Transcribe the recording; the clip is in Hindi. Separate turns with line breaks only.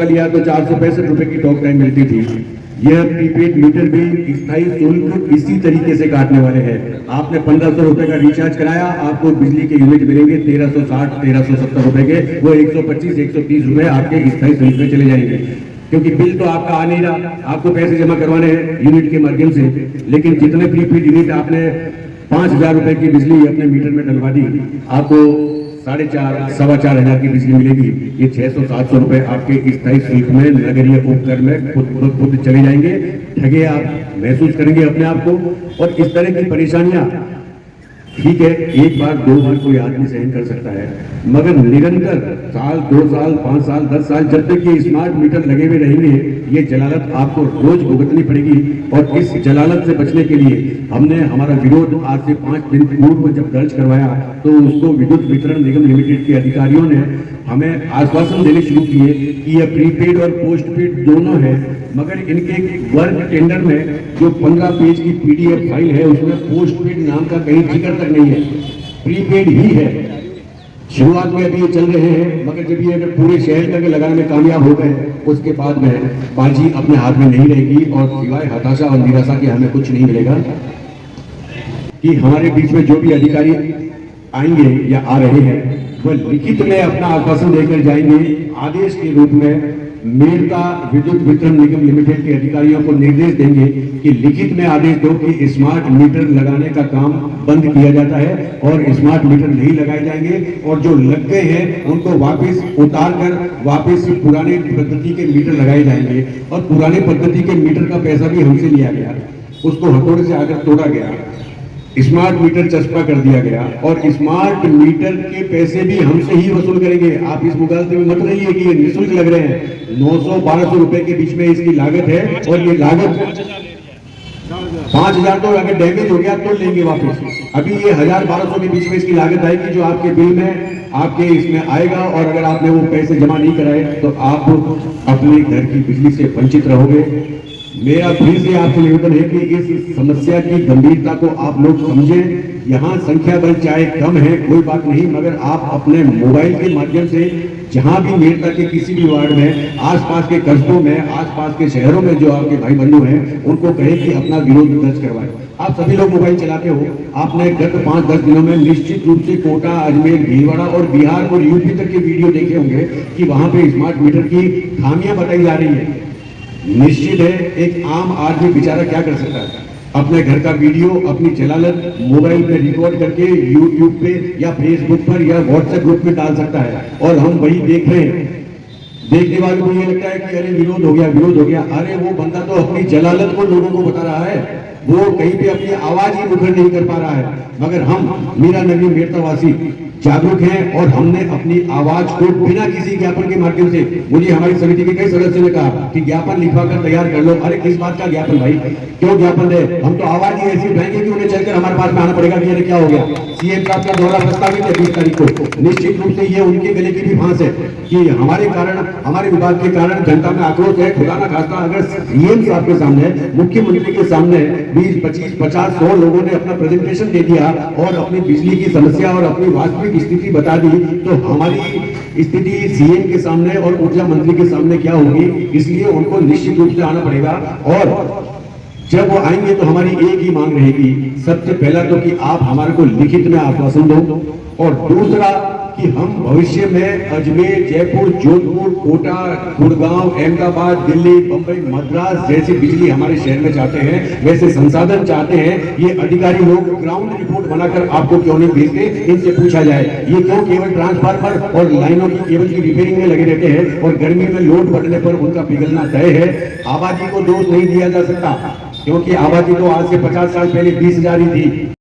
लिया तो 465 रुपए की टॉक टाइम मिलती थी। यह प्रीपेड मीटर भी स्थायी शुल्क इसी तरीके से काटने वाले हैं। आपने 1500 रुपए का रिचार्ज कराया, आपको बिजली के यूनिट मिलेंगे 1360 1370 रुपए के। वो 125 130 रुपए आपके स्थायी शुल्क में चले जाएंगे, क्योंकि बिल तो आपका आ नहीं रहा, आपको पैसे जमा करवाने हैं यूनिट के माध्यम से। लेकिन जितने प्रीपेड यूनिट आपने 5000 रुपए की बिजली अपने मीटर में डलवा दी, आपको 4,500 4,500 की बिजली मिलेगी। ये 600-700 रुपए आपके स्थायी शुल्क में नगरीय उपकर में खुद चले जाएंगे। ठगे आप महसूस करेंगे अपने आप को। और इस तरह की परेशानियां ठीक है, एक बार दो बार कोई आदमी सहन कर सकता है, मगर निरंतर साल 2 साल 5 साल 10 साल जब तक ये स्मार्ट मीटर लगे हुए रहेंगे, ये जलालत आपको रोज भुगतनी पड़ेगी। और इस जलालत से बचने के लिए हमने हमारा विरोध आज से 5 दिन पूर्व जब दर्ज करवाया, तो उसको विद्युत वितरण निगम लिमिटेड के अधिकारियों ने हमें आश्वासन देने शुरू किए कि यह प्रीपेड और पोस्टपेड दोनों है, मगर इनके वर्क टेंडर में जो 15 पेज की PDF फाइल है, उसमें पोस्टपेड नाम का कहीं जिक्र तक नहीं है, प्रीपेड ही है। शुरुआत में अभी ये चल रहे हैं, मगर जब ये अगर पूरे शहर में लगाने में कामयाब हो गए, उसके बाद में बाजी अपने हाथ में नहीं रहेगी और सिवाय हताशा और निराशा के हमें कुछ नहीं मिलेगा। कि हमारे बीच में जो भी अधिकारी आएंगे या आ रहे हैं, वह लिखित में अपना आश्वासन देकर जाएंगे। आदेश के रूप में मेरता विद्युत वितरण निगम लिमिटेड के अधिकारियों को निर्देश देंगे कि लिखित में आदेश दो कि स्मार्ट मीटर लगाने का काम बंद किया जाता है और स्मार्ट मीटर नहीं लगाए जाएंगे, और जो लग गए हैं उनको वापस उतार कर वापस पुराने पद्धति के मीटर लगाए जाएंगे। और पुराने पद्धति के मीटर का पैसा भी हमसे लिया गया, उसको हथौड़े से आकर तोड़ा गया, स्मार्ट मीटर चस्पा कर दिया गया, और स्मार्ट मीटर के पैसे भी हमसे ही वसूल करेंगे। आप इस मुगालते में मत रहिए कि ये निःशुल्क लग रहे हैं। 900-1200 रुपए के बीच में इसकी लागत है, और ये लागत 5000 तो अगर डैमेज हो गया तो लेंगे वापस। अभी ये 1000-1200 के बीच में इसकी लागत आएगी, जो आपके बिल में आपके इसमें आएगा। और अगर आपने वो पैसे जमा नहीं कराए तो आप अपने घर की बिजली से वंचित रहोगे। मेरा फिर से आपसे निवेदन है कि इस समस्या की गंभीरता को आप लोग समझें। यहाँ संख्या बल चाहे कम है, कोई बात नहीं, मगर आप अपने मोबाइल के माध्यम से जहाँ भी मेरता के किसी भी वार्ड में, आसपास के कस्बों में, आसपास के शहरों में जो आपके भाई बंधु हैं, उनको कहें कि अपना विरोध दर्ज करवाएं। आप सभी लोग मोबाइल चलाते हो, आपने गत 5-10 दिनों में निश्चित रूप से कोटा, अजमेर, भीलवाड़ा और बिहार और यूपी तक के वीडियो देखे होंगे कि वहां पे स्मार्ट मीटर की खामियां बताई जा रही है। निश्चित है, एक आम आदमी बेचारा क्या कर सकता है, अपने घर का वीडियो अपनी जलालत मोबाइल पे रिकॉर्ड करके यूट्यूब पे या फेसबुक पर या व्हाट्सएप ग्रुप में डाल सकता है, और हम वही देख रहे हैं। देखने वाले को ये लगता है कि अरे विरोध हो गया, विरोध हो गया। अरे वो बंदा तो अपनी जलालत को लोगों को बता रहा है, वो कहीं पे अपनी आवाज ही मुखर नहीं कर पा रहा है। मगर हम मीरा नगरी मेरतावासी जागरूक हैं, और हमने अपनी आवाज को बिना किसी ज्ञापन के माध्यम से, मुझे हमारी समिति के कई सदस्यों ने कहा कि ज्ञापन लिखवाकर तैयार कर लो। अरे किस बात का ज्ञापन भाई, क्यों ज्ञापन दे? हम तो आवाज ही ऐसी उठाएंगे कि उन्हें चलकर हमारे पास में आना पड़ेगा कि अरे क्या हो गया। सीएम साहब का दौरा प्रस्तावित है 20 तारीख को। निश्चित रूप से ये उनके गले की भी फांस है कि हमारे कारण, हमारे विभाग के कारण जनता में आक्रोश है। खुदा ना खास्ता अगर सीएम साहब के सामने, मुख्यमंत्री के सामने 20, 25, 50, 100 लोगों ने अपना प्रेजेंटेशन दे दिया और अपनी बिजली की समस्या और अपनी वास्तविक स्थिति बता दी, तो हमारी स्थिति सीएम के सामने और ऊर्जा मंत्री के सामने क्या होगी। इसलिए उनको निश्चित रूप से आना पड़ेगा, और जब वो आएंगे तो हमारी एक ही मांग रहेगी। सबसे पहला तो कि आप हमारे को लिखित में आश्वासन दो, और दूसरा कि हम भविष्य में अजमेर, जयपुर, जोधपुर, कोटा, गुड़गांव, अहमदाबाद, दिल्ली, बंबई, मद्रास जैसी बिजली हमारे शहर में चाहते हैं, वैसे संसाधन चाहते हैं। ये अधिकारी लोग ग्राउंड रिपोर्ट बनाकर आपको क्यों नहीं भेजते, इनसे पूछा जाए। ये क्यों केवल ट्रांसफार्मर और लाइनों की केबल की रिपेयरिंग में लगे रहते हैं, और गर्मी में लोड बढ़ने पर उनका पिघलना तय है। आबादी को दोष नहीं दिया जा सकता, क्योंकि आबादी तो आज से 50 साल पहले 20,000 ही थी।